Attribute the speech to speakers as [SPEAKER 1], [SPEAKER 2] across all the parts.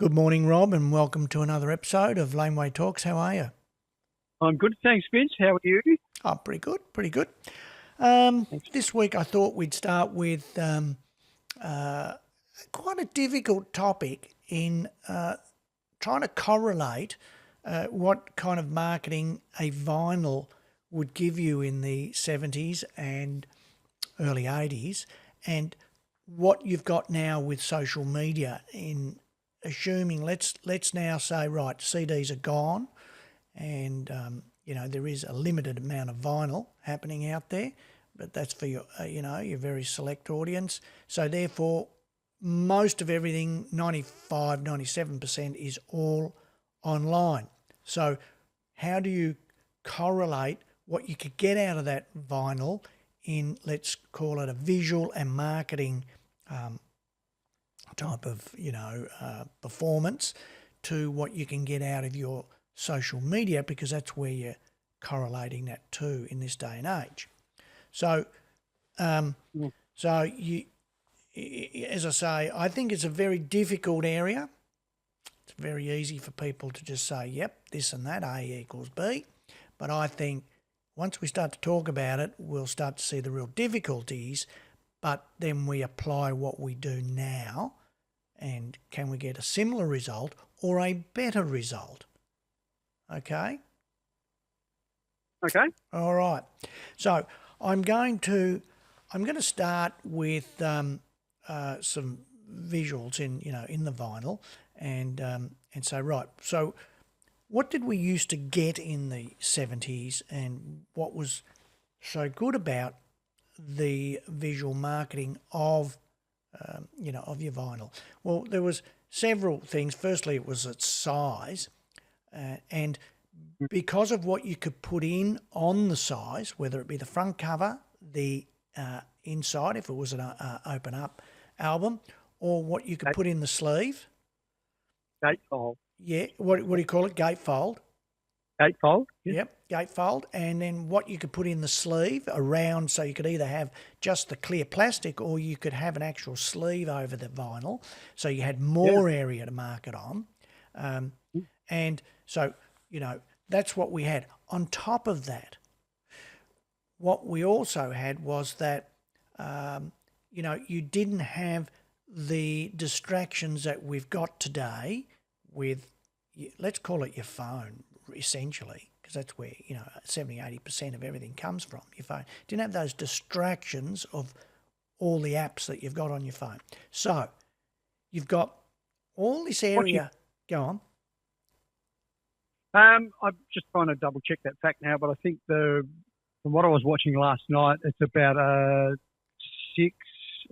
[SPEAKER 1] Good morning, Rob, and welcome to another episode of Laneway Talks. How are you?
[SPEAKER 2] I'm good, thanks, Vince. How are you?
[SPEAKER 1] Oh, pretty good, pretty good.
[SPEAKER 2] Thanks.
[SPEAKER 1] This week I thought we'd start with quite a difficult topic in trying to correlate what kind of marketing a vinyl would give you in the 70s and early 80s and what you've got now with social media in assuming let's now say, right, CDs are gone and, there is a limited amount of vinyl happening out there, but that's for your, your very select audience. So therefore, most of everything, 95, 97% is all online. So how do you correlate what you could get out of that vinyl in, let's call it a visual and marketing type of, performance to what you can get out of your social media, because that's where you're correlating that to in this day and age. So, you, as I say, I think it's a very difficult area. It's very easy for people to just say, yep, this and that, A equals B. But I think once we start to talk about it, we'll start to see the real difficulties, but then we apply what we do now, and can we get a similar result or a better result? Okay?
[SPEAKER 2] Okay.
[SPEAKER 1] All right. So I'm going to start with some visuals in the vinyl and say, right, so what did we used to get in the 70s and what was so good about the visual marketing of of your vinyl? Well, there was several things. Firstly, it was its size, and because of what you could put in on the size, whether it be the front cover, the inside, if it was an open up album, or what you could put in the sleeve.
[SPEAKER 2] Gatefold.
[SPEAKER 1] Yeah, what do you call it? Gatefold.
[SPEAKER 2] Gatefold? Yeah.
[SPEAKER 1] Yep, gatefold. And then what you could put in the sleeve around, so you could either have just the clear plastic or you could have an actual sleeve over the vinyl, so you had more area to market on. And so, that's what we had. On top of that, what we also had was that, you didn't have the distractions that we've got today with, let's call it your phone, essentially, because that's where, 70, 80% of everything comes from, your phone. Didn't have those distractions of all the apps that you've got on your phone. So you've got all this area. Go on.
[SPEAKER 2] I'm just trying to double check that fact now, but I think from what I was watching last night, it's about 6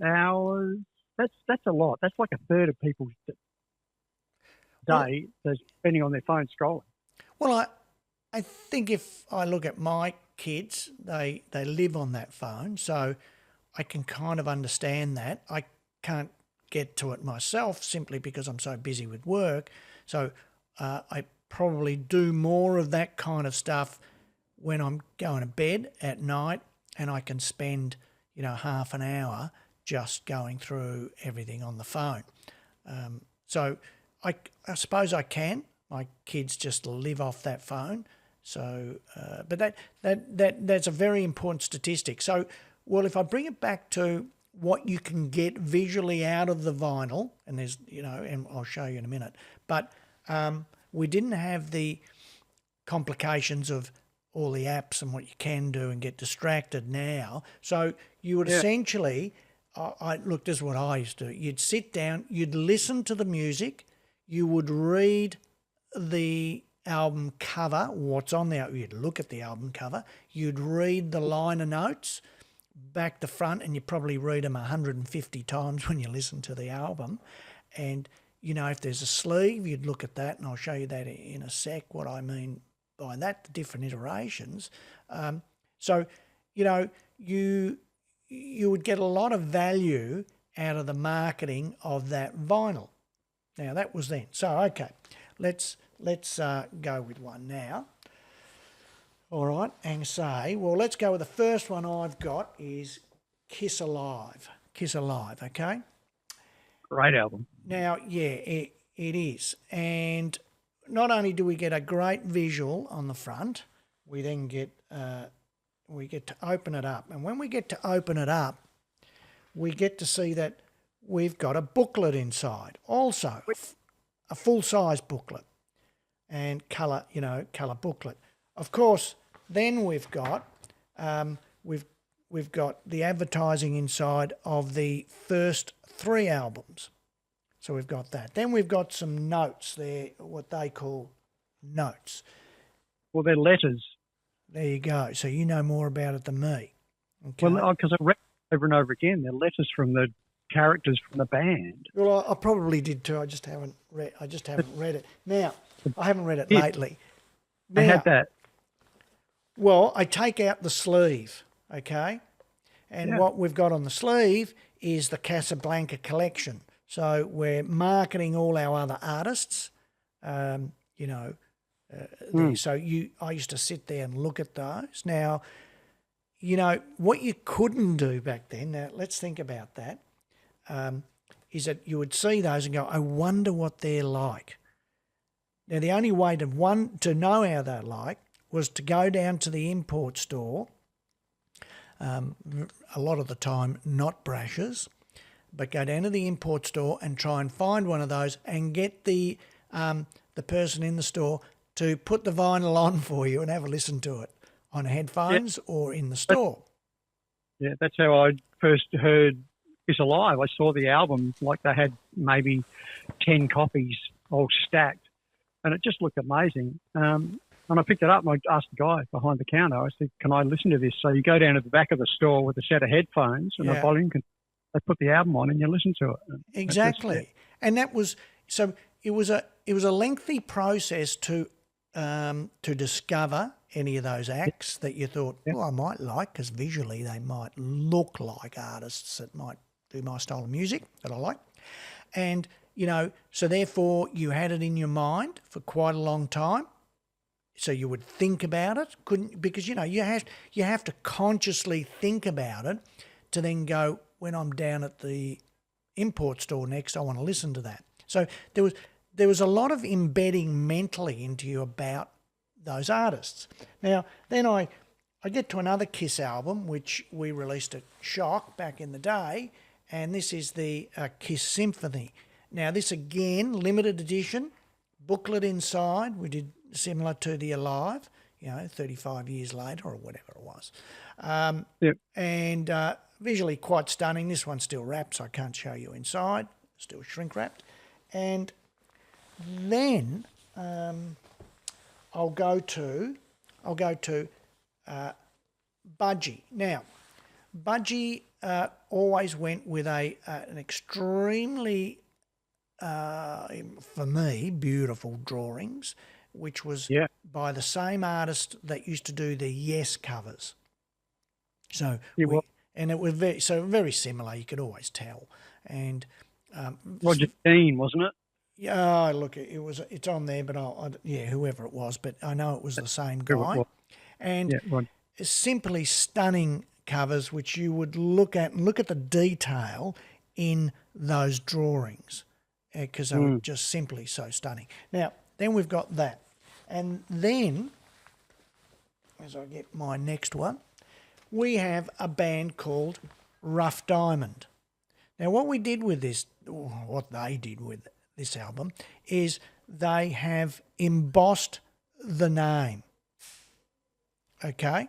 [SPEAKER 2] hours. That's a lot. That's like a third of people's day that's spending on their phone scrolling.
[SPEAKER 1] Well, I think if I look at my kids, they live on that phone, so I can kind of understand that. I can't get to it myself simply because I'm so busy with work. So I probably do more of that kind of stuff when I'm going to bed at night, and I can spend, half an hour just going through everything on the phone. So I suppose I can. My kids just live off that phone. So, but that's a very important statistic. So, well, if I bring it back to what you can get visually out of the vinyl, and there's, and I'll show you in a minute, but we didn't have the complications of all the apps and what you can do and get distracted now. So you would essentially, look, this is what I used to do. You'd sit down, you'd listen to the music, you would read the album cover, what's on there, you'd look at the album cover, you'd read the liner notes back to front, and you probably read them 150 times when you listen to the album. And, if there's a sleeve, you'd look at that, and I'll show you that in a sec, what I mean by that, the different iterations. So, you would get a lot of value out of the marketing of that vinyl. Now, that was then. So, okay, let's go with one now. All right, and say, well, let's go with the first one I've got is Kiss Alive. Kiss Alive, okay?
[SPEAKER 2] Great album.
[SPEAKER 1] Now, yeah, It is. And not only do we get a great visual on the front, we then get to open it up. And when we get to open it up, we get to see that we've got a booklet inside. Also, a full-size booklet and colour booklet. Of course, then we've got we've got the advertising inside of the first 3 albums. So we've got that. Then we've got some notes there, what they call notes.
[SPEAKER 2] Well, they're letters.
[SPEAKER 1] There you go. So you know more about it than me. Okay.
[SPEAKER 2] Well, because I read over and over again, they're letters from the characters from the band.
[SPEAKER 1] Well, I probably did too. I just haven't read it. Now, I haven't read it lately.
[SPEAKER 2] I had that.
[SPEAKER 1] Well, I take out the sleeve, okay? And what we've got on the sleeve is the Casablanca collection. So we're marketing all our other artists, there. So I used to sit there and look at those. Now, what you couldn't do back then, now let's think about that, is that you would see those and go, I wonder what they're like. Now, the only way to know how they're like was to go down to the import store, a lot of the time not Brash's, but go down to the import store and try and find one of those and get the person in the store to put the vinyl on for you and have a listen to it on headphones or in the store.
[SPEAKER 2] Yeah, that's how I first heard It's Alive. I saw the album, like they had maybe 10 copies all stacked, and it just looked amazing. And I picked it up and I asked the guy behind the counter, I said, can I listen to this? So you go down to the back of the store with a set of headphones and a volume control. They put the album on and you listen to it.
[SPEAKER 1] Exactly. And that was, so it was a lengthy process to discover any of those acts that you thought, well, I might like, because visually they might look like artists that might do my style of music that I like. And, so therefore you had it in your mind for quite a long time. So you would think about it, because, you have to consciously think about it to then go, when I'm down at the import store next, I want to listen to that. So there was a lot of embedding mentally into you about those artists. Now, then I get to another Kiss album, which we released at Shock back in the day, and this is the Kiss Symphony. Now, this again, limited edition, booklet inside. We did similar to the Alive, 35 years later or whatever it was. And visually quite stunning. This one's still wrapped, so I can't show you inside. Still shrink wrapped. And then I'll go to Budgie. Now, Budgie always went with an extremely, for me, beautiful drawings, which was by the same artist that used to do the Yes covers. So it was very similar. You could always tell. And
[SPEAKER 2] Roger Dean, wasn't it?
[SPEAKER 1] Yeah, look, it's on there, but whoever it was, but I know it was the same guy. And simply stunning covers, which you would look at the detail in those drawings, because they were just simply so stunning. Now, then we've got that. And then, as I get my next one, we have a band called Rough Diamond. Now, what we did with this, or what they did with this album, is they have embossed the name. Okay?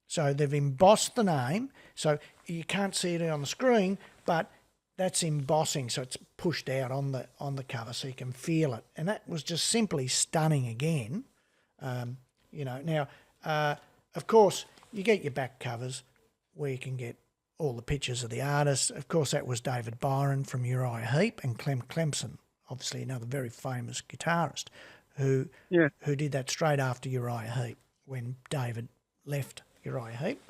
[SPEAKER 1] So they've embossed the name. So you can't see it on the screen, but that's embossing. So it's pushed out on the cover so you can feel it. And that was just simply stunning again. Now, of course, you get your back covers where you can get all the pictures of the artists. Of course, that was David Byron from Uriah Heep and Clem Clemson, obviously another very famous guitarist who did that straight after Uriah Heep when David left Uriah Heep.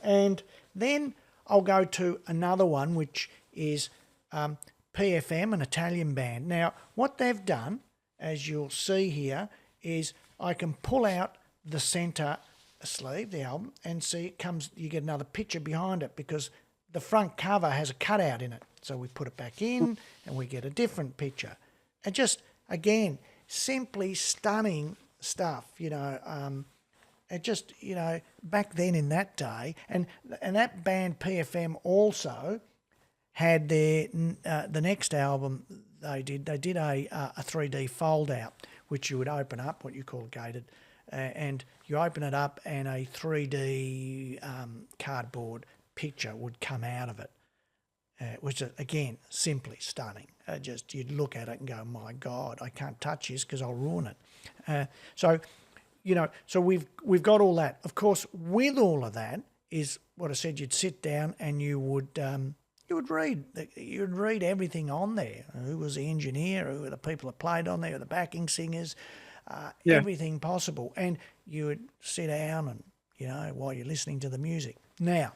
[SPEAKER 1] And then I'll go to another one, which is PFM, an Italian band. Now, what they've done, as you'll see here, is I can pull out the centre sleeve, the album, and see you get another picture behind it, because the front cover has a cutout in it. So we put it back in and we get a different picture. And just again, simply stunning stuff, it just, back then in that day, and that band PFM also had the next album they did a 3D fold out, which you would open up, what you call gated, and you open it up and a 3D cardboard picture would come out of it, which is, again, simply stunning. Just you'd look at it and go, my God, I can't touch this because I'll ruin it. So we've got all that. Of course, with all of that is what I said. You'd sit down and you would read everything on there. Who was the engineer? Who were the people that played on there? The backing singers, everything possible. And you would sit down and while you're listening to the music. Now,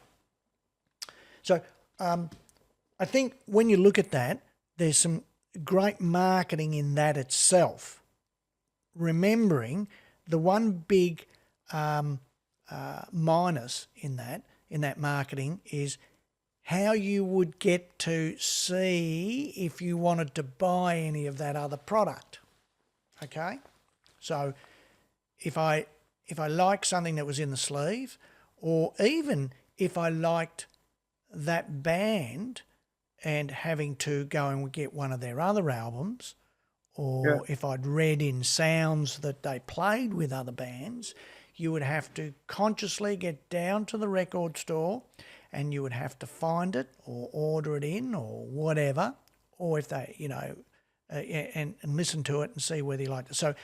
[SPEAKER 1] so I think when you look at that, there's some great marketing in that itself. Remembering the one big minus in that marketing is how you would get to see if you wanted to buy any of that other product. Okay? So if I liked something that was in the sleeve, or even if I liked that band and having to go and get one of their other albums, or if I'd read in sounds that they played with other bands, you would have to consciously get down to the record store and you would have to find it or order it in or whatever, or if they, and listen to it and see whether you liked it. So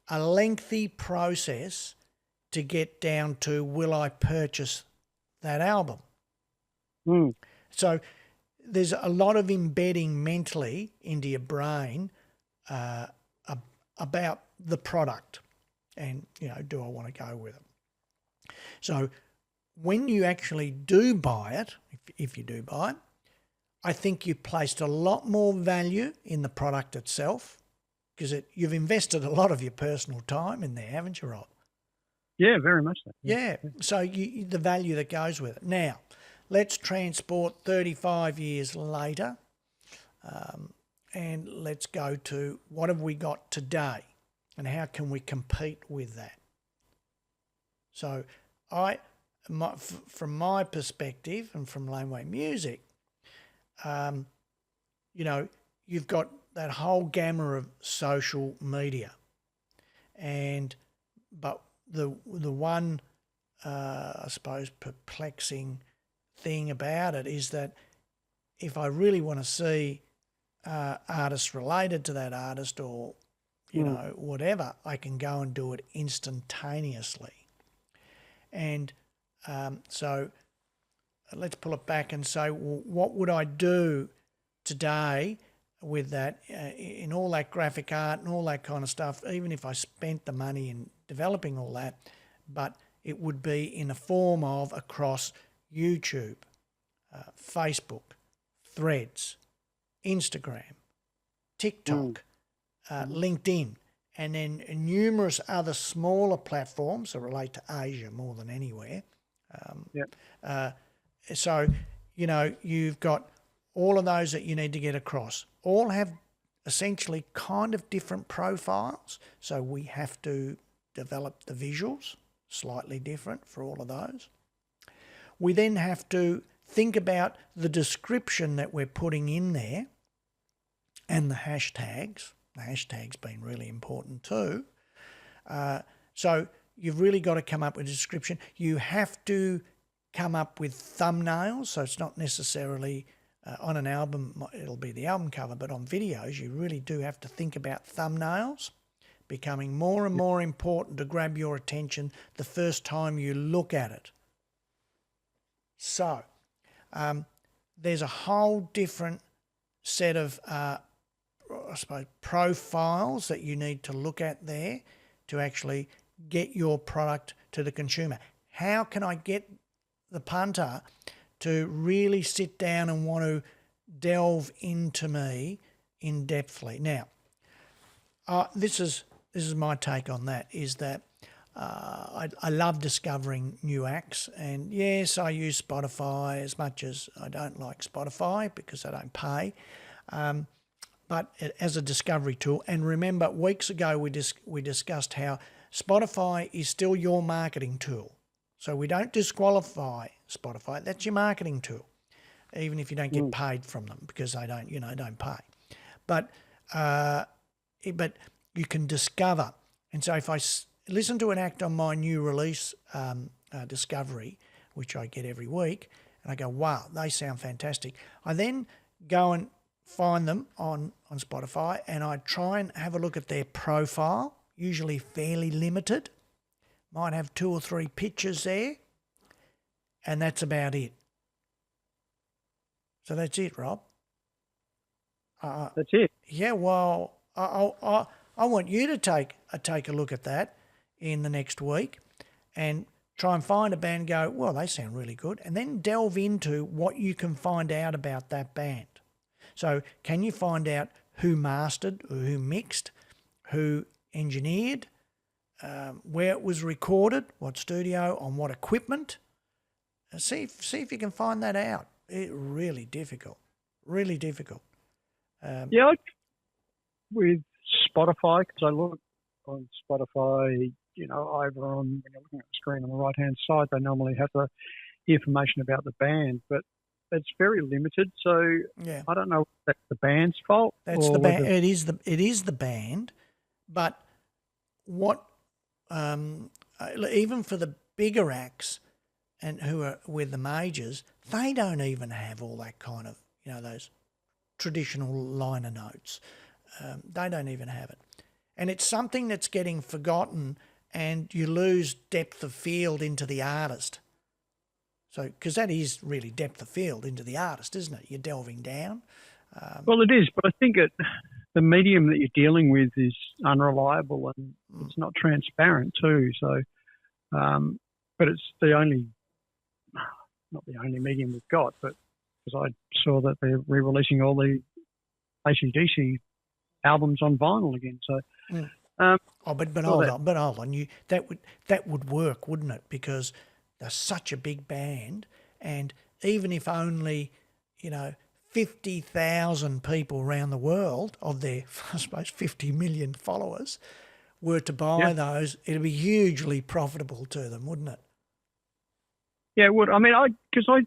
[SPEAKER 1] a lengthy process to get down to, will I purchase that album? So there's a lot of embedding mentally into your brain about the product and, do I want to go with it? So when you actually do buy it, if you do buy it, I think you've placed a lot more value in the product itself because you've invested a lot of your personal time in there, haven't you, Rob?
[SPEAKER 2] Yeah, very much so.
[SPEAKER 1] Yeah. So the value that goes with it. Now, let's transport 35 years later and let's go to what have we got today and how can we compete with that? So from my perspective and from Laneway Music, you've got that whole gamma of social media, but the one I suppose perplexing thing about it is that if I really want to see artists related to that artist or whatever, I can go and do it instantaneously. And so let's pull it back and say, well, what would I do today with that, in all that graphic art and all that kind of stuff, even if I spent the money in developing all that, but it would be in the form of across YouTube, Facebook, Threads, Instagram, TikTok, LinkedIn, and then numerous other smaller platforms that relate to Asia more than anywhere. So, you've got all of those that you need to get across. All have essentially kind of different profiles, so we have to develop the visuals slightly different for all of those. We then have to think about the description that we're putting in there and the hashtags. The hashtags being really important too. So you've really got to come up with a description. You have to come up with thumbnails, so it's not necessarily on an album, it'll be the album cover, but on videos you really do have to think about thumbnails becoming more and more important to grab your attention the first time you look at it. So there's a whole different set of, I suppose, profiles that you need to look at there to actually get your product to the consumer. How can I get the punter to really sit down and want to delve into me in depthly? Now, this is my take on that, is that I love discovering new acts, and yes, I use Spotify as much as I don't like Spotify because I don't pay. but as a discovery tool. And remember, weeks ago we discussed how Spotify is still your marketing tool. So we don't disqualify Spotify. That's your marketing tool, even if you don't get paid from them, because they don't pay. But you can discover. And so if I listen to an act on my new release discovery, which I get every week, and I go, wow, they sound fantastic. I then go and find them on Spotify, and I try and have a look at their profile, usually fairly limited. Might have 2 or 3 pictures there, and that's about it. So that's it, Rob.
[SPEAKER 2] That's it.
[SPEAKER 1] Yeah, well, I want you to take a look at that in the next week and try and find a band and go, well, they sound really good, and then delve into what you can find out about that band. So can you find out who mastered, or who mixed, who engineered, where it was recorded, what studio, on what equipment? See if you can find that out. It's really difficult. With
[SPEAKER 2] Spotify, because I look on Spotify, over on, when you're looking at the screen on the right-hand side, they normally have the information about the band, but it's very limited. So
[SPEAKER 1] yeah,
[SPEAKER 2] I don't know if that's the band's fault.
[SPEAKER 1] That's the band. It is the band, but what even for the bigger acts and who are with the majors, they don't even have all that kind of those traditional liner notes. They don't even have it, and it's something that's getting forgotten, and you lose depth of field into the artist. So, because that is really depth of field into the artist, isn't it? You're delving down.
[SPEAKER 2] Well, it is, but I think the medium that you're dealing with is unreliable, and it's not transparent too. So, but it's not the only medium we've got, but because I saw that they're re-releasing all the AC/DC albums on vinyl again. So,
[SPEAKER 1] but hold on, that would work, wouldn't it? Because they're such a big band, and even if only 50,000 people around the world of their, I suppose, 50 million followers were to buy those, it'd be hugely profitable to them, wouldn't it?
[SPEAKER 2] Yeah, it would. I mean, because I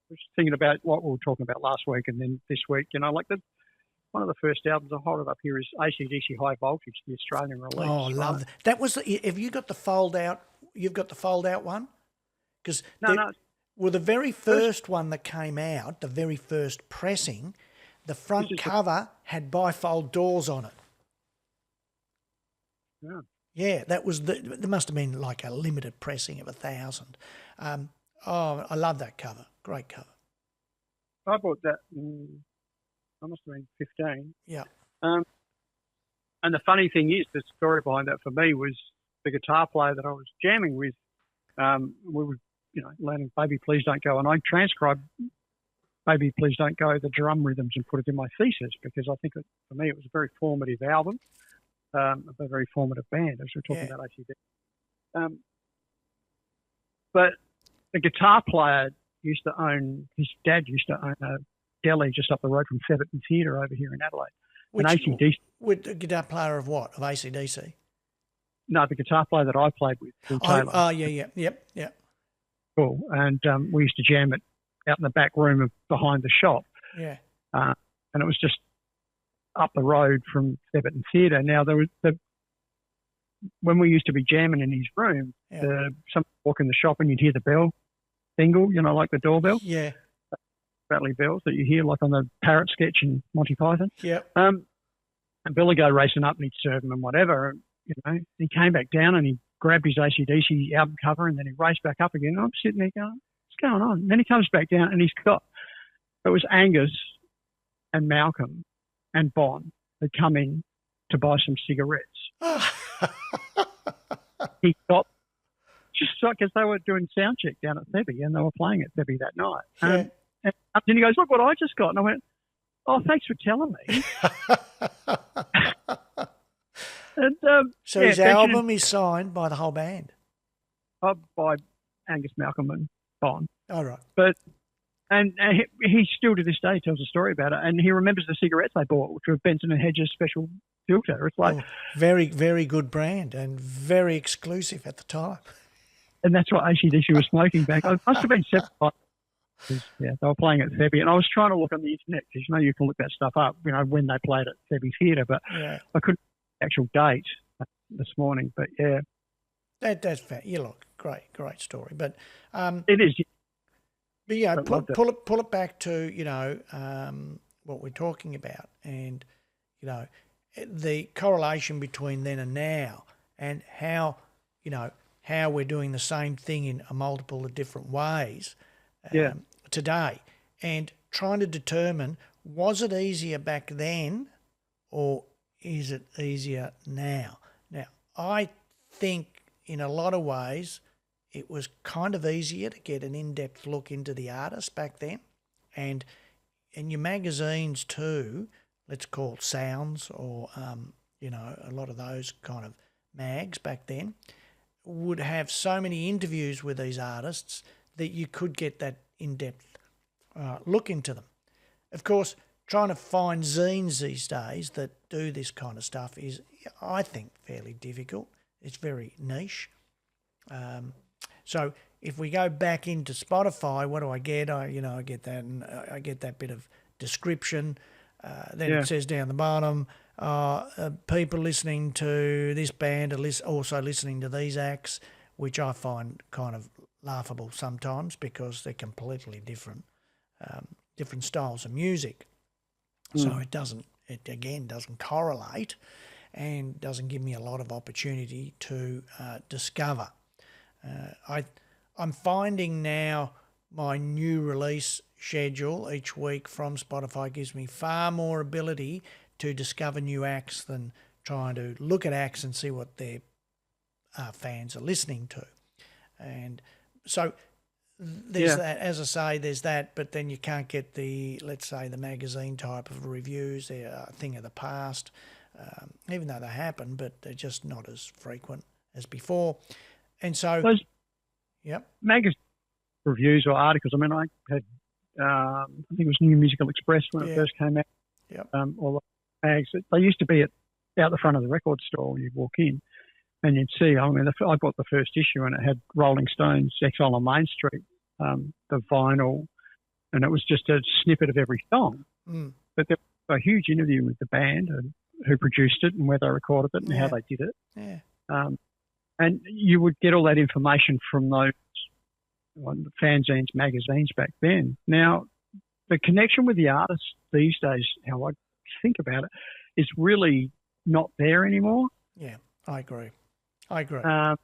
[SPEAKER 2] was thinking about what we were talking about last week and then this week. One of the first albums I hold it up here is AC/DC High Voltage, the Australian release.
[SPEAKER 1] Oh, I love that. That was have you got the fold out? You've got the fold out one? Because well, the very first one that came out, the very first pressing, the front cover had bifold doors on it.
[SPEAKER 2] Yeah.
[SPEAKER 1] Yeah, that was there must have been like a limited pressing of 1,000. I love that cover. Great cover.
[SPEAKER 2] I bought that. I must have been 15.
[SPEAKER 1] Yeah.
[SPEAKER 2] And the funny thing is, the story behind that for me was the guitar player that I was jamming with. We were, learning "Baby Please Don't Go," and I transcribed "Baby Please Don't Go" the drum rhythms and put it in my thesis because I think for me it was a very formative album, a very formative band as we're talking about ACD. But the guitar player his dad used to own a deli just up the road from Theberton Theatre over here in Adelaide.
[SPEAKER 1] With the guitar player of what? Of AC/DC?
[SPEAKER 2] No, the guitar player that I played with, Bill Taylor.
[SPEAKER 1] Oh, yeah. Yep.
[SPEAKER 2] Cool. And we used to jam it out in the back room behind the shop.
[SPEAKER 1] Yeah.
[SPEAKER 2] And it was just up the road from Theberton Theatre. Now, when we used to be jamming in his room, someone walk in the shop and you'd hear the bell tingle, like the doorbell.
[SPEAKER 1] Yeah.
[SPEAKER 2] Rattly bells that you hear like on the Parrot sketch in Monty Python.
[SPEAKER 1] Yeah.
[SPEAKER 2] And Bill would go racing up and he'd serve him and whatever. He came back down and he grabbed his AC/DC album cover and then he raced back up again. And I'm sitting there going, what's going on? And then he comes back down and it was Angus and Malcolm and Bon had come in to buy some cigarettes. He stopped just because they were doing sound check down at Thebby and they were playing at Thebby that night.
[SPEAKER 1] Yeah.
[SPEAKER 2] And then he goes, look what I just got. And I went, oh, thanks for telling me. And,
[SPEAKER 1] so his album is signed by the whole band?
[SPEAKER 2] By Angus, Malcolm and Bon.
[SPEAKER 1] All right.
[SPEAKER 2] But And he still to this day tells a story about it, and he remembers the cigarettes they bought, which were Vincent and Hedges special filter. It's like
[SPEAKER 1] very, very good brand and very exclusive at the time.
[SPEAKER 2] And that's what AC/DC was smoking back. I must have been 75. Yeah, they were playing at Thebby, and I was trying to look on the internet because you can look that stuff up. When they played at Thebby Theatre, but I couldn't actual date this morning. But yeah,
[SPEAKER 1] that's fair. You look great story, but
[SPEAKER 2] it is.
[SPEAKER 1] But yeah, pull it back to what we're talking about, and the correlation between then and now, and how we're doing the same thing in a multiple of different ways today, and trying to determine, was it easier back then or is it easier now? Now, I think in a lot of ways it was kind of easier to get an in-depth look into the artist back then, and your magazines too, let's call it Sounds or, a lot of those kind of mags back then, would have so many interviews with these artists that you could get that in-depth look into them. Of course, trying to find zines these days that do this kind of stuff is, I think, fairly difficult. It's very niche. So if we go back into Spotify, what do I get? I get that, and I get that bit of description. Then it says down the bottom, people listening to this band are also listening to these acts, which I find kind of laughable sometimes because they're completely different styles of music. So it doesn't correlate and doesn't give me a lot of opportunity to discover. I'm finding now my new release schedule each week from Spotify gives me far more ability to discover new acts than trying to look at acts and see what their fans are listening to. And so there's that, as I say, there's that, but then you can't get let's say, the magazine type of reviews. They're a thing of the past, even though they happen, but they're just not as frequent as before. And so,
[SPEAKER 2] magazine reviews or articles. I mean, I had, I think it was New Musical Express when it first came out. All the mags. They used to be out the front of the record store when you'd walk in, and you'd see. I mean, I bought the first issue, and it had Rolling Stones' "Exile on Main Street," the vinyl, and it was just a snippet of every song. But there was a huge interview with the band and who produced it and where they recorded it and how they did it. And you would get all that information from those fanzines, magazines back then. Now, the connection with the artists these days, how I think about it, is really not there anymore.
[SPEAKER 1] Yeah, I agree.
[SPEAKER 2] And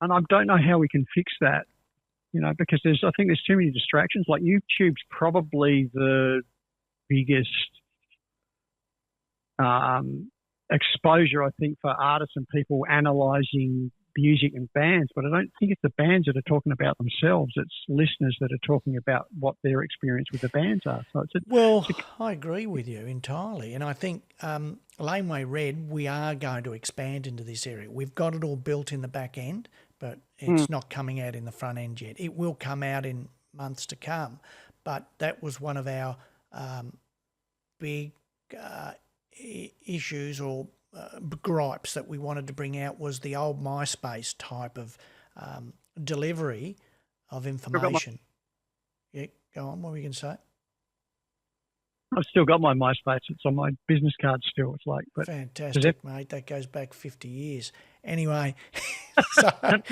[SPEAKER 2] I don't know how we can fix that, because I think there's too many distractions. Like YouTube's probably the biggest exposure, I think, for artists and people analysing music and bands, but I don't think it's the bands that are talking about themselves. It's listeners that are talking about what their experience with the bands are. So
[SPEAKER 1] I agree with you entirely, and I think Laneway Red, we are going to expand into this area. We've got it all built in the back end, but it's not coming out in the front end yet. It will come out in months to come, but that was one of our big issues or gripes that we wanted to bring out, was the old MySpace type of delivery of information. Go on. What were you going to say?
[SPEAKER 2] I've still got my MySpace. It's on my business card still. It's like, but
[SPEAKER 1] fantastic, mate. That goes back 50 years. Anyway, but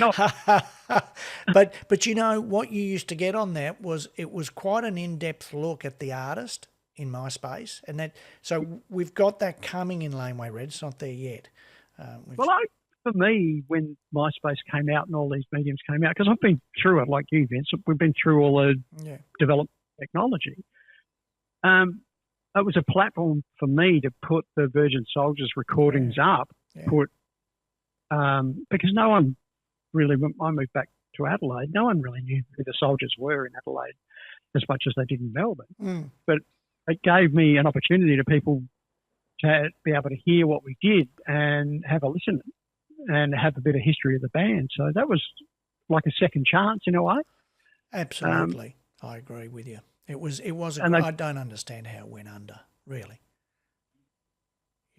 [SPEAKER 1] what you used to get on that was quite an in-depth look at the artist in MySpace, and that. So we've got that coming in Laneway Red. It's not there yet.
[SPEAKER 2] For me, when MySpace came out and all these mediums came out, because I've been through it, like you, Vince, we've been through all the development technology. It was a platform for me to put the Virgin Soldiers recordings up. Because no one really, when I moved back to Adelaide, no one really knew who the Soldiers were in Adelaide as much as they did in Melbourne. But it gave me an opportunity to people to be able to hear what we did and have a listen and have a bit of history of the band. So that was like a second chance in a way.
[SPEAKER 1] Absolutely. I agree with you. It was
[SPEAKER 2] And
[SPEAKER 1] I don't understand how it went under, really.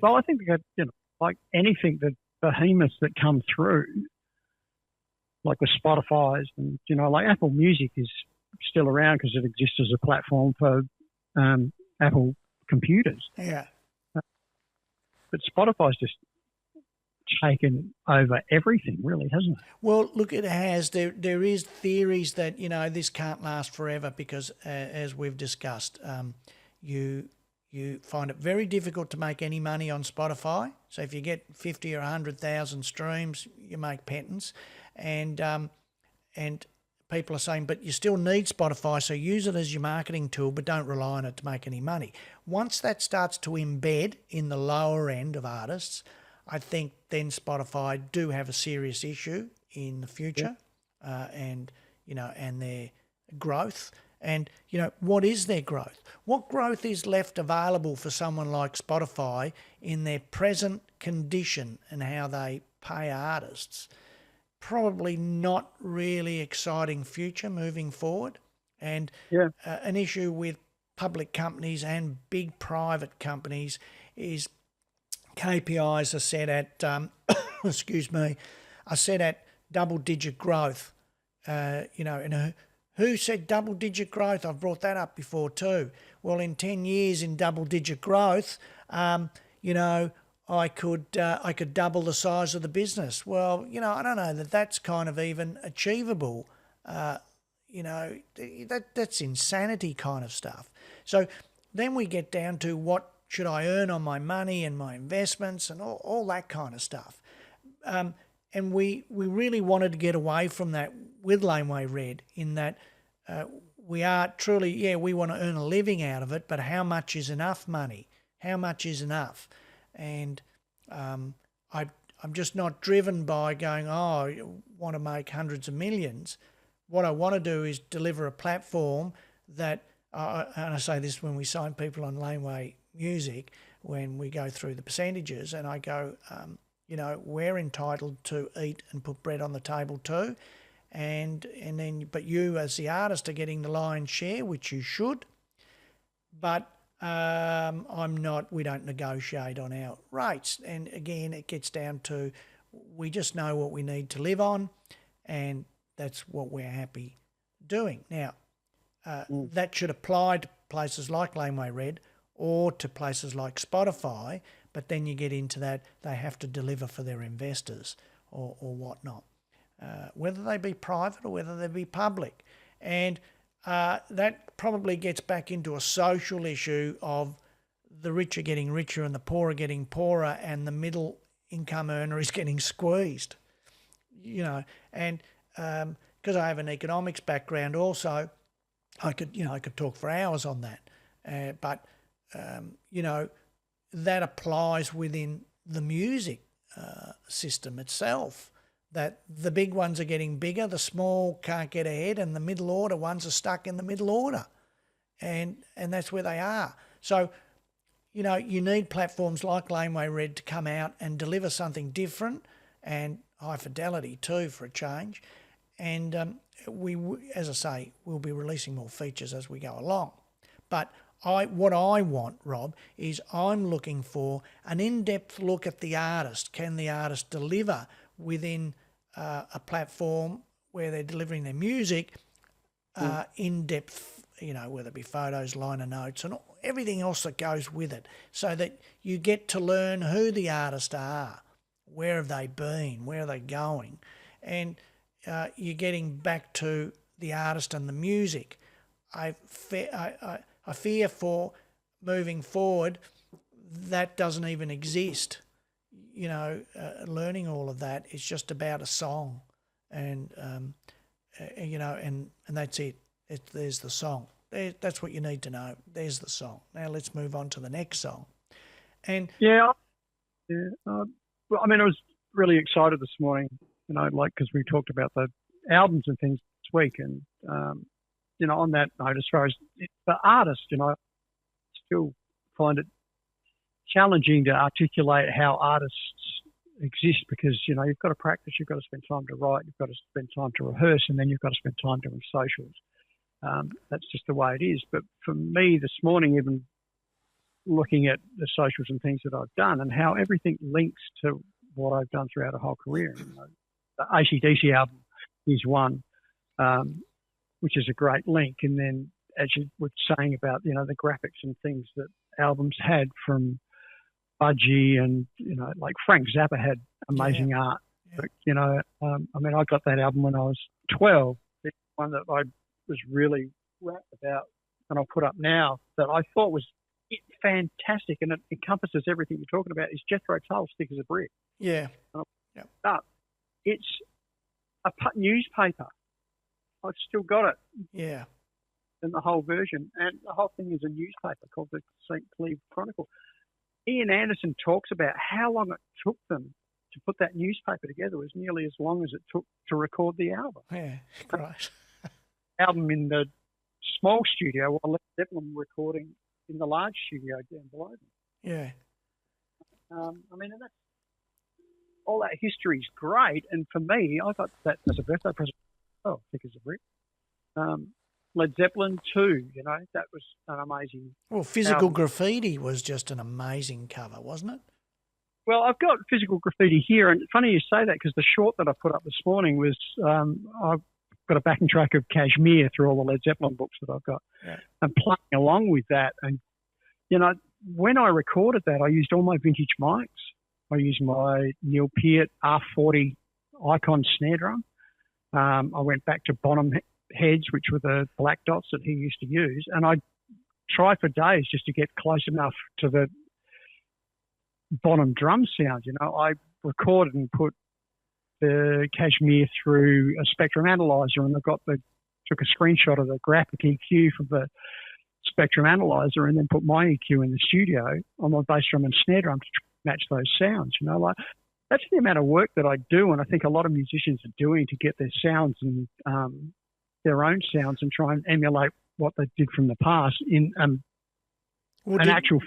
[SPEAKER 2] well, I think that, like anything, the behemoths that come through, like the Spotify's and, like Apple Music is still around because it exists as a platform for Apple computers.
[SPEAKER 1] Yeah.
[SPEAKER 2] But Spotify's just taken over everything, really, hasn't it?
[SPEAKER 1] Well, look, it has. There is theories that this can't last forever because, as we've discussed, you find it very difficult to make any money on Spotify. So if you get 50 or 100,000 streams, you make pittance, and people are saying, but you still need Spotify, so use it as your marketing tool, but don't rely on it to make any money. Once that starts to embed in the lower end of artists, I think then Spotify do have a serious issue in the future, and their growth. And what is their growth? What growth is left available for someone like Spotify in their present condition and how they pay artists? Probably not really exciting future moving forward. And an issue with public companies and big private companies is KPIs are set at, are set at double-digit growth. And who said double-digit growth? I've brought that up before too. Well, in 10 years in double-digit growth, I could double the size of the business. Well, I don't know that's kind of even achievable. That's insanity kind of stuff. So then we get down to what should I earn on my money and my investments and all that kind of stuff. And we really wanted to get away from that with Laneway Red in that we are truly, we want to earn a living out of it, but how much is enough money? How much is enough? And I'm just not driven by going, I want to make hundreds of millions. What I want to do is deliver a platform that, and I say this when we sign people on Laneway Music, when we go through the percentages and I go, we're entitled to eat and put bread on the table too. And then, but you as the artist are getting the lion's share, which you should. But we don't negotiate on our rates. And again, it gets down to, we just know what we need to live on, and that's what we're happy doing. Now, that should apply to places like Laneway Red or to places like Spotify, but then you get into that they have to deliver for their investors or whatnot, whether they be private or whether they be public. And that probably gets back into a social issue of the rich are getting richer and the poor are getting poorer and the middle income earner is getting squeezed. And because I have an economics background also, I could talk for hours on that. But that applies within the music system itself, that the big ones are getting bigger, the small can't get ahead, and the middle order ones are stuck in the middle order. And that's where they are. So, you need platforms like Laneway Red to come out and deliver something different and high fidelity too for a change. And we, as I say, we'll be releasing more features as we go along. But what I want, Rob, is I'm looking for an in-depth look at the artist. Can the artist deliver within a platform where they're delivering their music in-depth, whether it be photos, liner notes, and everything else that goes with it, so that you get to learn who the artists are, where have they been, where are they going, and you're getting back to the artist and the music. I fear for moving forward that doesn't even exist. Learning all of that is just about a song, and and that's it. There's the song. That's what you need to know. There's the song. Now let's move on to the next song. And
[SPEAKER 2] well, I mean, I was really excited this morning, because we talked about the albums and things this week, and on that note, as far as the artist, I still find it challenging to articulate how artists exist, because you've got to practice, you've got to spend time to write, you've got to spend time to rehearse, and then you've got to spend time doing socials. That's just the way it is. But for me this morning, even looking at the socials and things that I've done and how everything links to what I've done throughout a whole career. The AC/DC album is one, which is a great link. And then, as you were saying about, the graphics and things that albums had from Budgie and, like Frank Zappa had amazing art.
[SPEAKER 1] Yeah.
[SPEAKER 2] But, I got that album when I was 12. The one that I was really rapt about and I'll put up now that I thought was fantastic, and it encompasses everything you're talking about, is Jethro Tull, Thick as a Brick.
[SPEAKER 1] Yeah.
[SPEAKER 2] But it's a newspaper. I've still got it.
[SPEAKER 1] Yeah.
[SPEAKER 2] In the whole version. And the whole thing is a newspaper called the St. Cleve Chronicle. Ian Anderson talks about how long it took them to put that newspaper together. It was nearly as long as it took to record the album.
[SPEAKER 1] Yeah, great.
[SPEAKER 2] Album in the small studio while Led Zeppelin were recording in the large studio down below them.
[SPEAKER 1] Yeah.
[SPEAKER 2] And that's, all that history is great. And for me, I got that as a birthday present. Oh, Thick as a Brick. Led Zeppelin too, that was an amazing.
[SPEAKER 1] Well, Physical Graffiti was just an amazing cover, wasn't it?
[SPEAKER 2] Well, I've got Physical Graffiti here, and funny you say that because the short that I put up this morning was I've got a backing track of Kashmir through all the Led Zeppelin books that I've got, and playing along with that. And when I recorded that, I used all my vintage mics. I used my Neil Peart R40 Icon snare drum. I went back to Bonham heads, which were the black dots that he used to use, and I tried for days just to get close enough to the Bonham drum sound. I recorded and put the Kashmir through a spectrum analyzer, and took a screenshot of the graphic EQ from the spectrum analyzer, and then put my EQ in the studio on my bass drum and snare drum to match those sounds. That's the amount of work that I do, and I think a lot of musicians are doing to get their sounds and their own sounds and try and emulate what they did from the past in actual.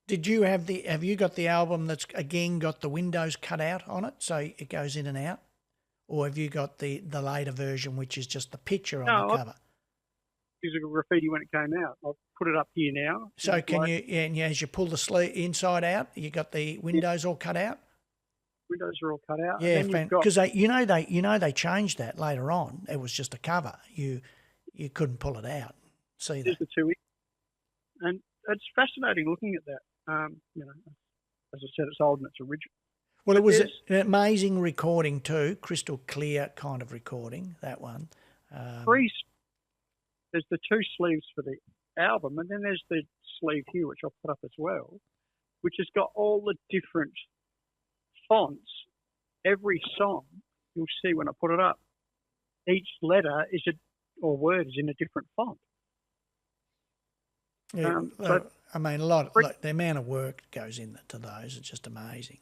[SPEAKER 1] Did you have you got the album that's again got the windows cut out on it so it goes in and out? Or have you got the later version, which is just the picture on the cover?
[SPEAKER 2] Physical Graffiti when it came out. I'll put it up here now.
[SPEAKER 1] So as you pull the sleeve inside out, you got the windows all cut out?
[SPEAKER 2] Windows are all cut out.
[SPEAKER 1] Yeah, because they changed that later on. It was just a cover. You couldn't pull it out. See that?
[SPEAKER 2] The two, and it's fascinating looking at that. As I said, it's old and it's original.
[SPEAKER 1] Well, it was an amazing recording too, crystal clear kind of recording. That one.
[SPEAKER 2] There's the two sleeves for the album, and then there's the sleeve here, which I'll put up as well, which has got all the different fonts. Every song you'll see when I put it up, each letter or word is in a different font.
[SPEAKER 1] Yeah, the amount of work that goes into those is just amazing.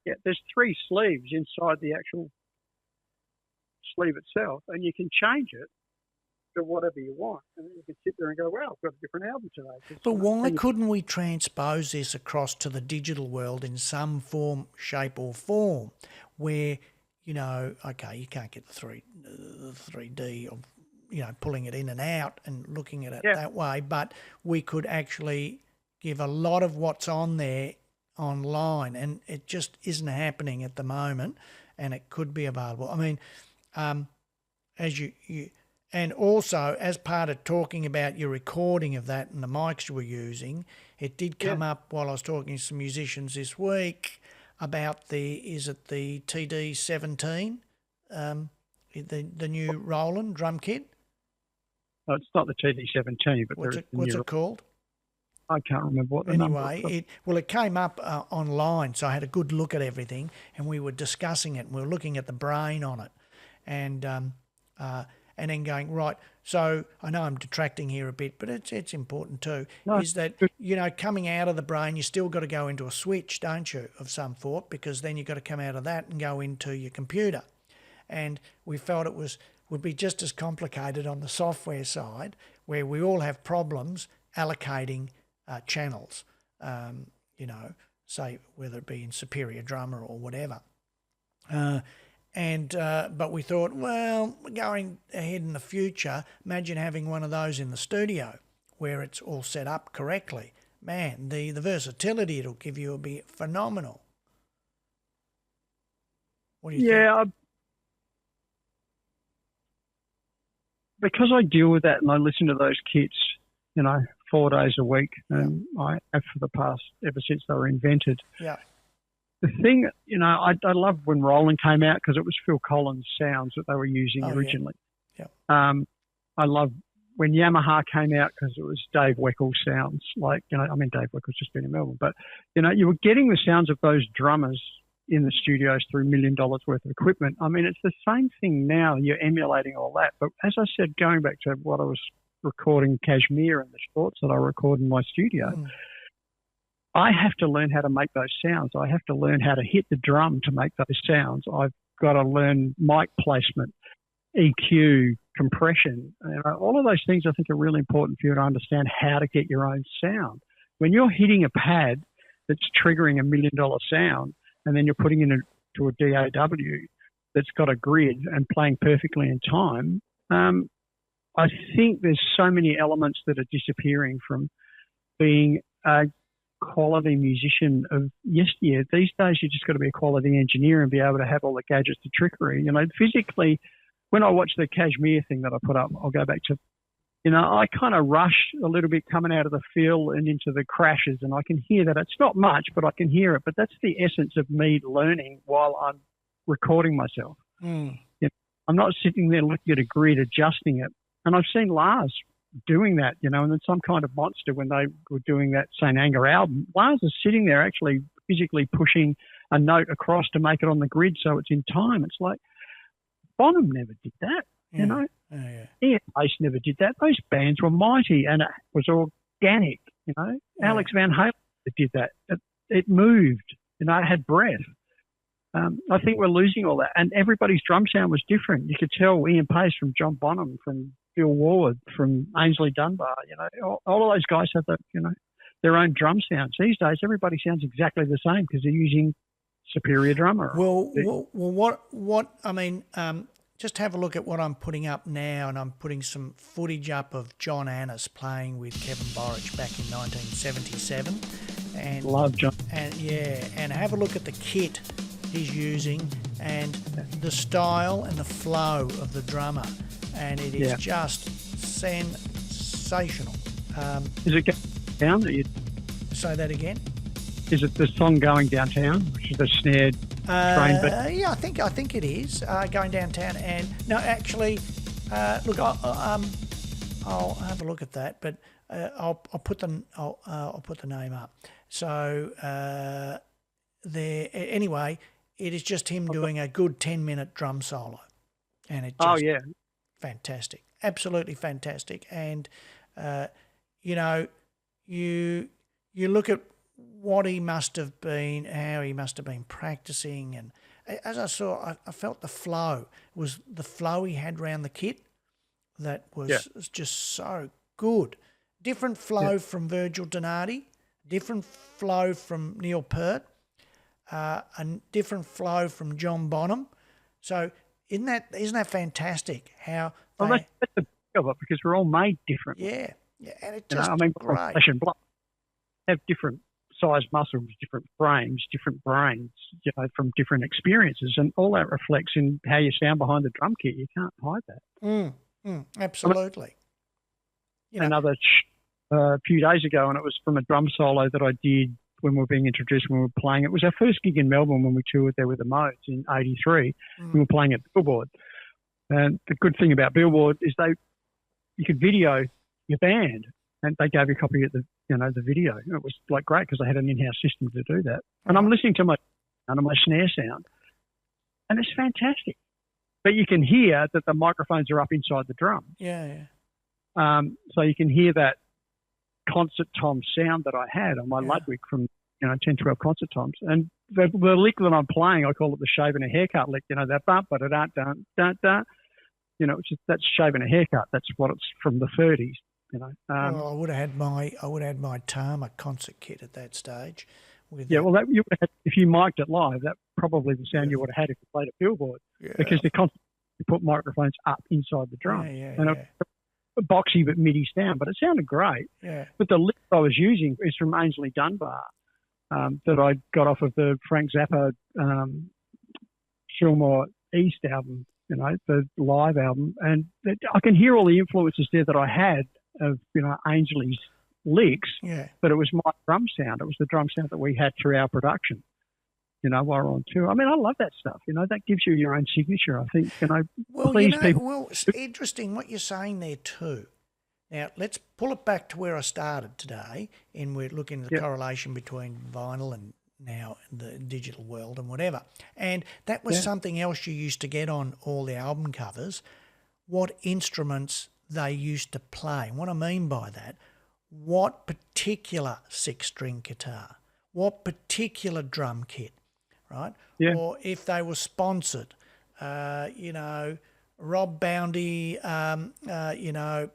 [SPEAKER 2] Yeah, there's 3 sleeves inside the actual sleeve itself, and you can change it to whatever you want, and then you can sit there and go, "Wow, I've got a different album today."
[SPEAKER 1] But why couldn't we transpose this across to the digital world in some form, shape, or form, where you can't get the 3D of pulling it in and out and looking at it that way, but we could actually give a lot of what's on there online, and it just isn't happening at the moment, and it could be available. I mean, as you and also as part of talking about your recording of that and the mics you were using, it did come up while I was talking to some musicians this week about the TD-17, the new Roland drum kit.
[SPEAKER 2] No, it's not the TD-17, but
[SPEAKER 1] what's it called?
[SPEAKER 2] I can't remember what the number is.
[SPEAKER 1] It came up online, so I had a good look at everything, and we were discussing it, and we were looking at the brain on it, and then going, right, so I know I'm detracting here a bit, but it's important too, is that, coming out of the brain, you still got to go into a switch, don't you, of some sort, because then you've got to come out of that and go into your computer. And we felt it would be just as complicated on the software side, where we all have problems allocating channels, say whether it be in Superior Drummer or whatever. And but we thought, well, going ahead in the future, imagine having one of those in the studio where it's all set up correctly. Man, the versatility it'll give you will be phenomenal. What do you think?
[SPEAKER 2] Yeah, because I deal with that and I listen to those kits, 4 days a week, and I have for the past, ever since they were invented.
[SPEAKER 1] Yeah.
[SPEAKER 2] The thing, I love when Roland came out because it was Phil Collins sounds that they were using originally.
[SPEAKER 1] Yeah.
[SPEAKER 2] I love when Yamaha came out because it was Dave Weckl sounds. Dave Weckle's just been in Melbourne, but, you were getting the sounds of those drummers in the studios through $1 million worth of equipment. I mean, it's the same thing now. You're emulating all that. But as I said, going back to what I was recording Kashmir and the shorts that I record in my studio, I have to learn how to make those sounds. I have to learn how to hit the drum to make those sounds. I've got to learn mic placement, EQ, compression. All of those things I think are really important for you to understand how to get your own sound. When you're hitting a pad that's triggering $1 million sound, and then you're putting it into a DAW that's got a grid and playing perfectly in time, I think there's so many elements that are disappearing from being a quality musician of yesteryear. These days, you just got to be a quality engineer and be able to have all the gadgets to trickery. Physically, when I watch the Kashmir thing that I put up, I'll go back to, I kind of rush a little bit coming out of the field and into the crashes, and I can hear that. It's not much, but I can hear it. But that's the essence of me learning while I'm recording myself. I'm not sitting there looking at a grid, adjusting it. And I've seen Lars doing that, and then Some Kind of Monster, when they were doing that St. Anger album, Lars is sitting there actually physically pushing a note across to make it on the grid so it's in time. It's like, Bonham never did that, Ian Pace never did that. Those bands were mighty and it was organic, Alex Van Halen did that. It moved, it had breath. I think we're losing all that. And everybody's drum sound was different. You could tell Ian Pace from John Bonham, from Bill Ward, from Ainsley Dunbar, all of those guys have their own drum sounds. These days, everybody sounds exactly the same because they're using superior drummer.
[SPEAKER 1] Just have a look at what I'm putting up now, and I'm putting some footage up of John Annis playing with Kevin Borich back in 1977. And
[SPEAKER 2] love John.
[SPEAKER 1] And have a look at the kit he's using and the style and the flow of the drummer, and it is just sensational.
[SPEAKER 2] Is it down that you
[SPEAKER 1] say that again?
[SPEAKER 2] Is it the song Going Downtown, which is the snared train beat?
[SPEAKER 1] Yeah, I think it is Going Downtown. And no, actually, look, I'll have a look at that, but I'll put the name up. So there. Anyway, it is just him doing a good 10-minute drum solo, and it just fantastic, absolutely fantastic. And you look at what he must have been, how he must have been practicing, and as I saw, I felt the flow. It was the flow he had around the kit that was just so good. Different flow from Virgil Donati, different flow from Neil Peart, a different flow from John Bonham. So isn't that fantastic? How
[SPEAKER 2] that's the beauty of it, because we're all made different.
[SPEAKER 1] Yeah, and it just great.
[SPEAKER 2] Flesh and blood have different size muscles, different frames, different brains, from different experiences, and all that reflects in how you sound behind the drum kit. You can't hide that.
[SPEAKER 1] Absolutely.
[SPEAKER 2] Another few days ago, and it was from a drum solo that I did when we were being introduced, when we were playing. It was our first gig in Melbourne when we toured there with the Modes in '83. We were playing at Billboard. And the good thing about Billboard is you could video your band, and they gave you a copy of the video. It was great because they had an in-house system to do that. And I'm listening to my snare sound, and it's fantastic. But you can hear that the microphones are up inside the drum.
[SPEAKER 1] Yeah.
[SPEAKER 2] So you can hear that concert tom sound that I had on my Ludwig from 10, 12 concert toms. And the lick that I'm playing, I call it the shaving a haircut lick. That bump, but it dun dun dun. That's shaving a haircut. That's what it's from the 30s.
[SPEAKER 1] I would have had my Tama concert kit at that stage.
[SPEAKER 2] You would have had, if you mic'd it live, that probably the sound you would have had if you played a billboard,
[SPEAKER 1] Yeah.
[SPEAKER 2] because they constantly put microphones up inside the drum. And
[SPEAKER 1] Yeah.
[SPEAKER 2] a boxy but MIDI sound, but it sounded great.
[SPEAKER 1] Yeah.
[SPEAKER 2] But the lick I was using is from Ainsley Dunbar, that I got off of the Frank Zappa Fillmore East album, the live album. And I can hear all the influences there that I had of, Ainsley's licks, but it was my drum sound. It was the drum sound that we had through our production, while we're on tour. I mean, I love that stuff. That gives you your own signature, I think.
[SPEAKER 1] Well, it's interesting what you're saying there too. Now, let's pull it back to where I started today, and we're looking at the correlation between vinyl and now the digital world and whatever. And that was something else you used to get on all the album covers, what instruments they used to play. And what I mean by that, what particular six-string guitar, what particular drum kit, right?
[SPEAKER 2] Yeah.
[SPEAKER 1] Or if they were sponsored, Rob Boundy,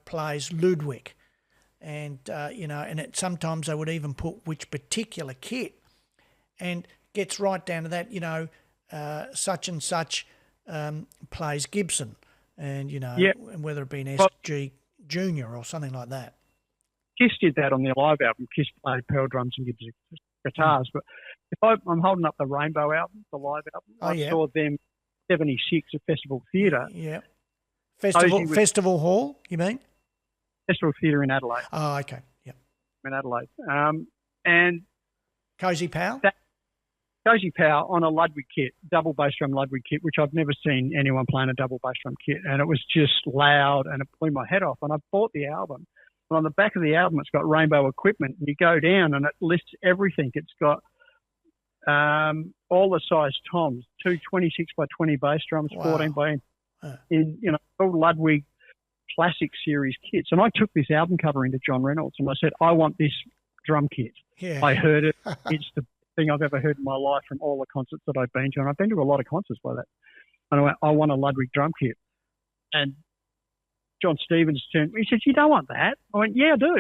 [SPEAKER 1] plays Ludwig. And, and sometimes they would even put which particular kit, and gets right down to that, such and such plays Gibson, and, and whether it be an SG Junior or something like that.
[SPEAKER 2] Kiss did that on their live album. Kiss played pearl drums and Gibson guitars. But if I'm holding up the Rainbow album, the live album, I saw them 76 at Festival Theatre.
[SPEAKER 1] Yeah. Festival Hall, you mean?
[SPEAKER 2] Festival Theatre in Adelaide.
[SPEAKER 1] Oh, okay. Yep.
[SPEAKER 2] In Adelaide. And
[SPEAKER 1] Cozy Pal?
[SPEAKER 2] Cozy Power on a Ludwig kit, double bass drum Ludwig kit, which I've never seen anyone playing a double bass drum kit. And it was just loud, and it blew my head off. And I bought the album. And on the back of the album, it's got Rainbow equipment. And you go down and it lists everything. It's got all the size toms, two 26 by 20 bass drums, 14 by all Ludwig classic series kits. And I took this album cover into John Reynolds and I said, I want this drum kit.
[SPEAKER 1] Yeah.
[SPEAKER 2] I heard it. It's the thing I've ever heard in my life from all the concerts that I've been to. And I've been to a lot of concerts by that. And I went, I want a Ludwig drum kit. And John Stevens turned, he said, you don't want that? I went, yeah, I do.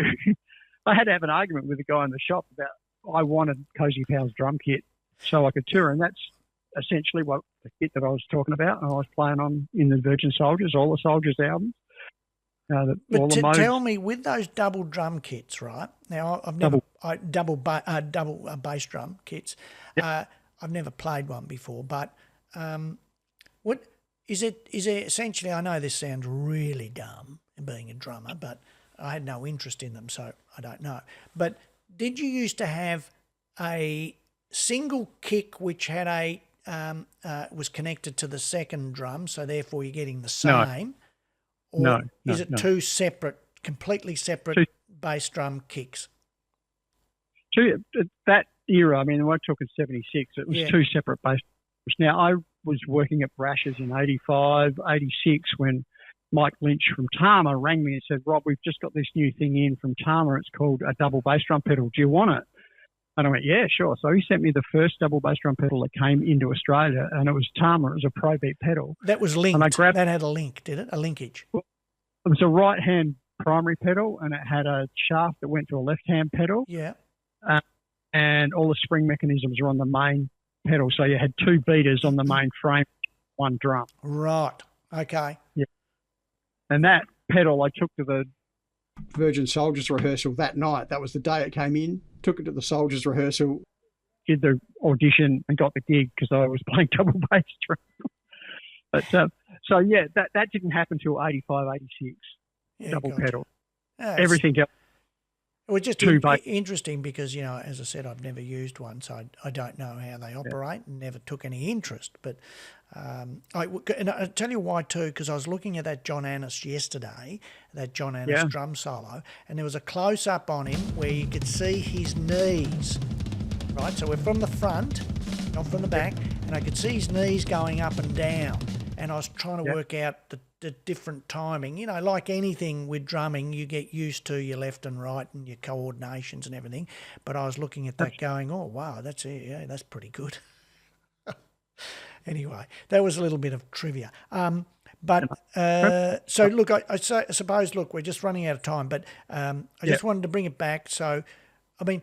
[SPEAKER 2] I had to have an argument with the guy in the shop about I wanted Cozy Power's drum kit so I could tour. And that's essentially what the kit that I was talking about. And I was playing on in the Virgin Soldiers, all the Soldiers albums.
[SPEAKER 1] Tell me, with those double drum kits, right? Now, I've never double bass drum kits. Yep. I've never played one before, but what is it? Is it essentially? I know this sounds really dumb, being a drummer, but I had no interest in them, so I don't know. But did you used to have a single kick which had was connected to the second drum, so therefore you're getting the same?
[SPEAKER 2] No.
[SPEAKER 1] Or is it two separate, completely separate bass drum kicks?
[SPEAKER 2] That era, I mean, we're talking 76, it was two separate bass drums. Now, I was working at Brash's in 85, 86 when Mike Lynch from Tama rang me and said, Rob, we've just got this new thing in from Tama. It's called a double bass drum pedal. Do you want it? And I went, yeah, sure. So he sent me the first double bass drum pedal that came into Australia, and it was Tama. It was a Pro Beat pedal.
[SPEAKER 1] That was linked. That had a link, did it? A linkage?
[SPEAKER 2] Well, it was a right-hand primary pedal, and it had a shaft that went to a left-hand pedal.
[SPEAKER 1] Yeah.
[SPEAKER 2] And all the spring mechanisms were on the main pedal. So you had two beaters on the main frame, one drum.
[SPEAKER 1] Right. Okay.
[SPEAKER 2] Yeah. And that pedal I took to the Virgin Soldiers rehearsal that night. That was the day it came in. Took it to the Soldiers rehearsal, did the audition and got the gig because I was playing double bass drum. But so yeah, that didn't happen till 85, 86. Double pedal. Everything else.
[SPEAKER 1] It was just interesting because, as I said, I've never used one, so I don't know how they operate and never took any interest. But and I'll tell you why too, because I was looking at that John Annis yesterday, that John Annis drum solo, and there was a close-up on him where you could see his knees, right? So we're from the front, not from the back, and I could see his knees going up and down, and I was trying to work out the different timing. Like anything with drumming, you get used to your left and right and your coordinations and everything. But I was looking at that going, oh, wow, that's it. Yeah, that's pretty good. Anyway, that was a little bit of trivia. So, look, I suppose, look, we're just running out of time, but I just wanted to bring it back. So, I mean,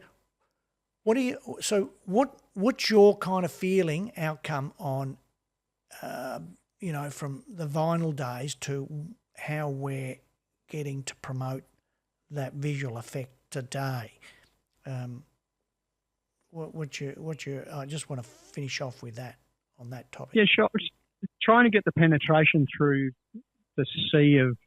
[SPEAKER 1] What do you? So what's your kind of feeling outcome on, from the vinyl days to how we're getting to promote that visual effect today? What's your? I just want to finish off with that on that topic.
[SPEAKER 2] Yeah, sure. Trying to get the penetration through the sea of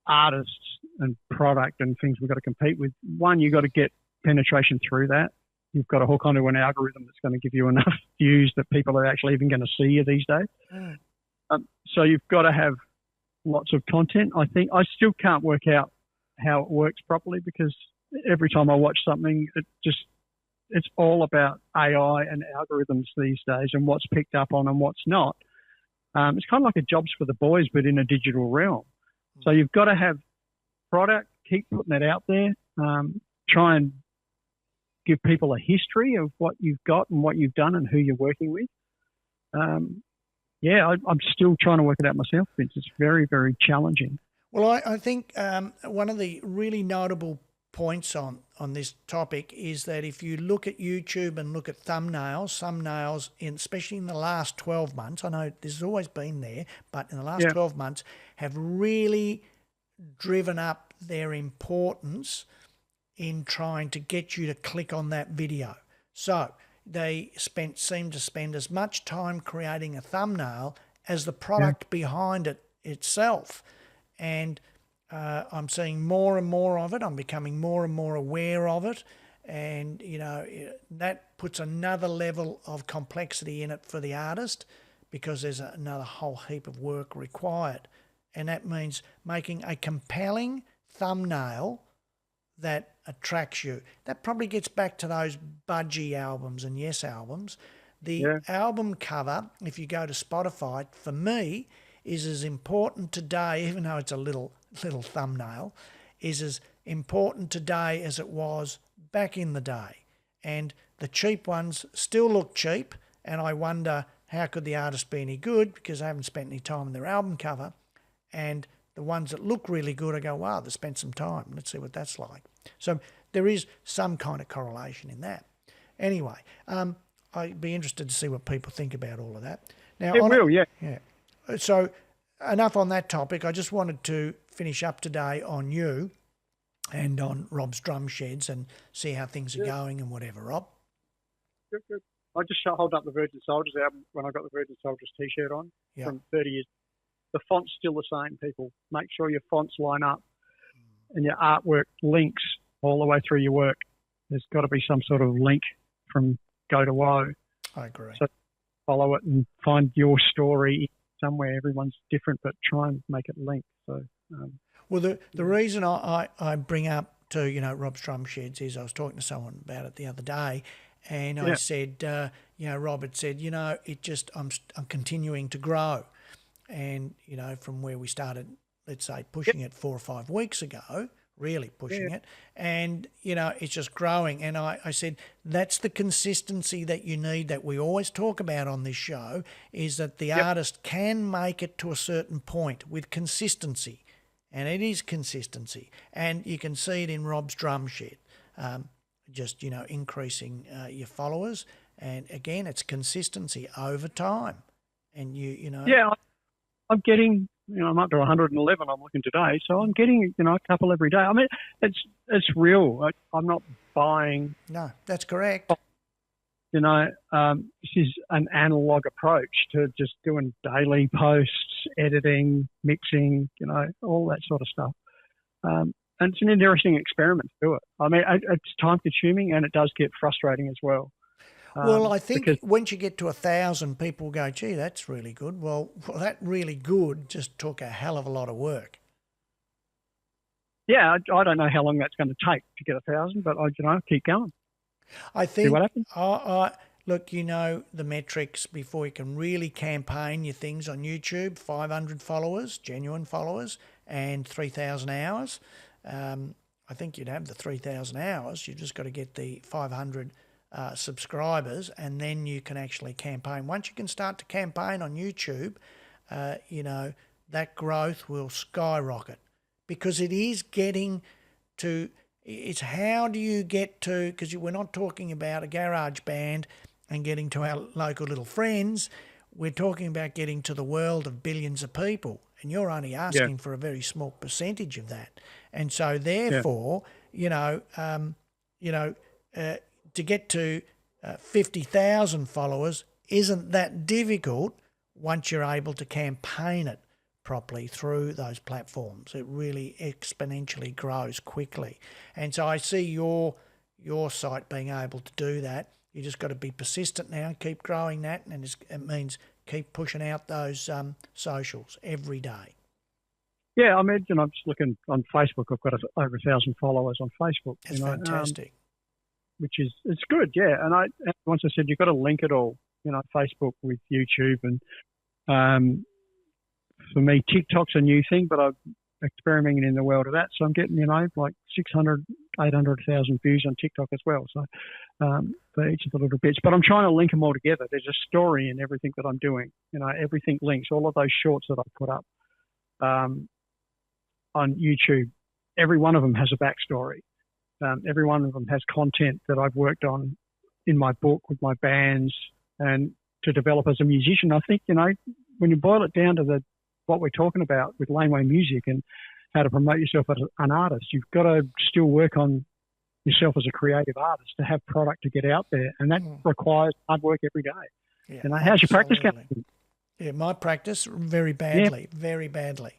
[SPEAKER 2] artists and product and things we've got to compete with. One, you've got to get penetration through that. You've got to hook onto an algorithm that's going to give you enough views that people are actually even going to see you these days.
[SPEAKER 1] Mm.
[SPEAKER 2] So you've got to have lots of content. I think I still can't work out how it works properly, because every time I watch something, it's all about AI and algorithms these days and what's picked up on and what's not. It's kind of like a jobs for the boys, but in a digital realm. So you've got to have product, keep putting it out there, try and give people a history of what you've got and what you've done and who you're working with. I'm still trying to work it out myself, Vince. It's very, very challenging.
[SPEAKER 1] Well, I think one of the really notable points on this topic is that if you look at YouTube and look at thumbnails, especially in the last 12 months, I know this has always been there, but in the last 12 months have really driven up their importance in trying to get you to click on that video. So they seem to spend as much time creating a thumbnail as the product behind it itself. And I'm seeing more and more of it. I'm becoming more and more aware of it. And, that puts another level of complexity in it for the artist, because there's another whole heap of work required. And that means making a compelling thumbnail that attracts you. That probably gets back to those budgie albums and Yes albums. The album cover, if you go to Spotify, for me, is as important today, even though it's a little thumbnail, is as important today as it was back in the day. And the cheap ones still look cheap, and I wonder how could the artist be any good, because they haven't spent any time on their album cover. And the ones that look really good, I go, wow, they spent some time. Let's see what that's like. So there is some kind of correlation in that. Anyway, I'd be interested to see what people think about all of that. Now, Yeah. So enough on that topic. I just wanted to finish up today on you and on Rob's Drum Sheds and see how things are going and whatever, Rob.
[SPEAKER 2] Good. I just hold up the Virgin Soldiers album when I got the Virgin Soldiers T-shirt on from 30 years. The font's still the same, people. Make sure your fonts line up and your artwork links all the way through your work. There's got to be some sort of link from go to woe.
[SPEAKER 1] I agree.
[SPEAKER 2] So follow it and find your story somewhere. Everyone's different, but try and make it link. So,
[SPEAKER 1] well, the reason I bring up to Rob's Drum Sheds is I was talking to someone about it the other day, and I said, Rob had said, I'm continuing to grow, and from where we started, let's say pushing it 4 or 5 weeks ago, really pushing it, and it's just growing. And I said that's the consistency that you need, that we always talk about on this show, is that the artist can make it to a certain point with consistency, and it is consistency, and you can see it in Rob's Drum Shed, just increasing your followers, and again it's consistency over time, and
[SPEAKER 2] I'm getting. I'm up to 111. I'm looking today, so I'm getting a couple every day. I mean, it's real. I'm not buying.
[SPEAKER 1] No, that's correct.
[SPEAKER 2] This is an analog approach to just doing daily posts, editing, mixing, all that sort of stuff. And it's an interesting experiment to do it. I mean, it's time consuming and it does get frustrating as well.
[SPEAKER 1] Well, I think once you get to 1,000, people go, gee, that's really good. Well, that really good just took a hell of a lot of work.
[SPEAKER 2] Yeah, I don't know how long that's going to take to get 1,000, but I keep going.
[SPEAKER 1] I think,
[SPEAKER 2] see what happens.
[SPEAKER 1] look, the metrics before you can really campaign your things on YouTube: 500 followers, genuine followers, and 3,000 hours. I think you'd have the 3,000 hours. You've just got to get the 500 subscribers, and then you can actually campaign. Once you can start to campaign on YouTube, that growth will skyrocket, because it is getting to, It's how do you get to, because we're not talking about a garage band and getting to our local little friends. We're talking about getting to the world of billions of people, and you're only
[SPEAKER 2] Yeah,
[SPEAKER 1] asking for a very small percentage of that. And so,
[SPEAKER 2] yeah,
[SPEAKER 1] therefore, you know, to get to 50,000 followers isn't that difficult once you're able to campaign it properly through those platforms. It really exponentially grows quickly. And so I see your site being able to do that. You just got to be persistent now, keep growing that, and it means keep pushing out those socials every day.
[SPEAKER 2] yeah. I imagine I'm just looking on Facebook. I've got over 1,000 followers on Facebook.
[SPEAKER 1] That's fantastic.
[SPEAKER 2] Which is it's good, yeah. And once I said you've got to link it all, Facebook with YouTube, and for me, TikTok's a new thing, but I'm experimenting in the world of that. So I'm getting, like 600, 800,000 views on TikTok as well. So for each of the little bits. But I'm trying to link them all together. There's a story in everything that I'm doing. Everything links. All of those shorts that I put up on YouTube, every one of them has a backstory. Every one of them has content that I've worked on in my book with my bands and to develop as a musician. I think, when you boil it down to what we're talking about with Laneway Music and how to promote yourself as an artist, you've got to still work on yourself as a creative artist to have product to get out there. And that requires hard work every day.
[SPEAKER 1] Yeah,
[SPEAKER 2] how's your practice going?
[SPEAKER 1] Yeah, my practice, very badly, very badly.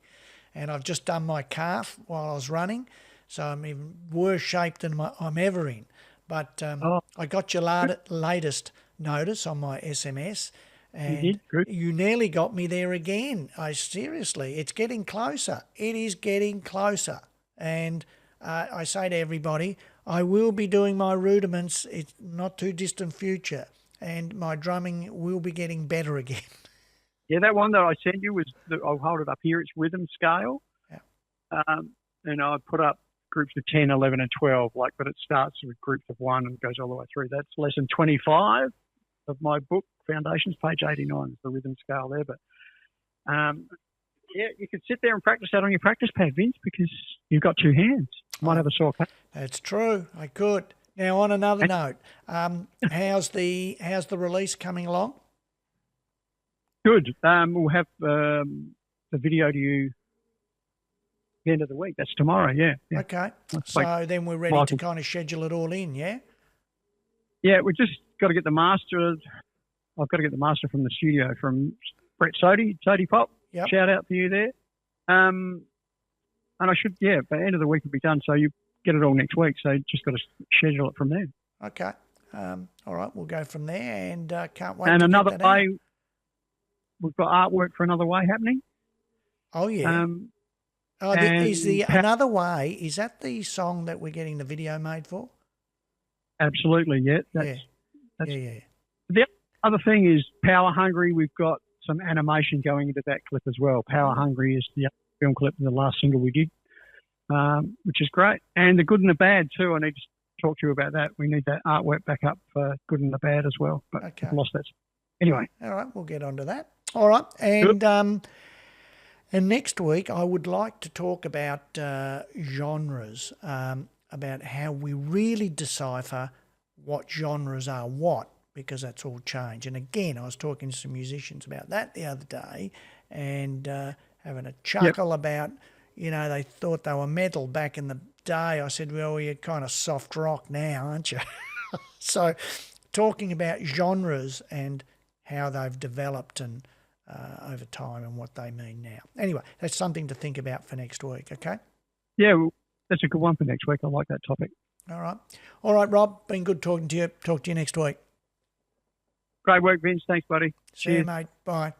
[SPEAKER 1] And I've just done my calf while I was running, so I'm in worse shape than I'm ever in. But I got your latest notice on my SMS, and you nearly got me there again. Seriously, it's getting closer. It is getting closer. And I say to everybody, I will be doing my rudiments. It's not too distant future, and my drumming will be getting better again.
[SPEAKER 2] Yeah, that one that I sent you I'll hold it up here. It's rhythm scale.
[SPEAKER 1] Yeah.
[SPEAKER 2] And I put up groups of 10, 11 and 12, but it starts with groups of 1 and goes all the way through. That's lesson 25 of my book, Foundations, page 89 is the rhythm scale there. But, you could sit there and practice that on your practice pad, Vince, because you've got 2 hands. You might have a sore cut.
[SPEAKER 1] That's true. I could. Now, on another note, how's the release coming along?
[SPEAKER 2] Good. We'll have the video to you the end of the week. That's tomorrow, yeah.
[SPEAKER 1] Okay. So then we're ready to kind of schedule it all in, yeah?
[SPEAKER 2] Yeah, we just got to get the master. I've got to get the master from the studio from Brett Sodi Pop.
[SPEAKER 1] Yep.
[SPEAKER 2] Shout out to you there. And I should, by the end of the week it'll be done. So you get it all next week. So just got to schedule it from there.
[SPEAKER 1] Okay. All right, we'll go from there, and can't wait.
[SPEAKER 2] And
[SPEAKER 1] to
[SPEAKER 2] another
[SPEAKER 1] get that
[SPEAKER 2] way,
[SPEAKER 1] out.
[SPEAKER 2] we've got artwork for Another Way happening.
[SPEAKER 1] Oh yeah. Another Way? Is that the song that we're getting the video made for?
[SPEAKER 2] Absolutely, yeah.
[SPEAKER 1] Yeah.
[SPEAKER 2] The other thing is Power Hungry. We've got some animation going into that clip as well. Power Hungry is the film clip in the last single we did, which is great. And the Good and the Bad too. I need to talk to you about that. We need that artwork back up for Good and the Bad as well. But I've lost that. Anyway.
[SPEAKER 1] All right, we'll get onto that. All right, and next week I would like to talk about genres, about how we really decipher what genres are what, because that's all changed. And again, I was talking to some musicians about that the other day, and having a chuckle about, they thought they were metal back in the day. I said, well, you're kind of soft rock now, aren't you? So talking about genres and how they've developed and over time and what they mean now. Anyway, that's something to think about for next week, okay?
[SPEAKER 2] Yeah, well, that's a good one for next week. I like that topic.
[SPEAKER 1] All right, Rob, been good talking to you. Talk to you next week.
[SPEAKER 2] Great work, Vince. Thanks, buddy.
[SPEAKER 1] See you, mate. Bye.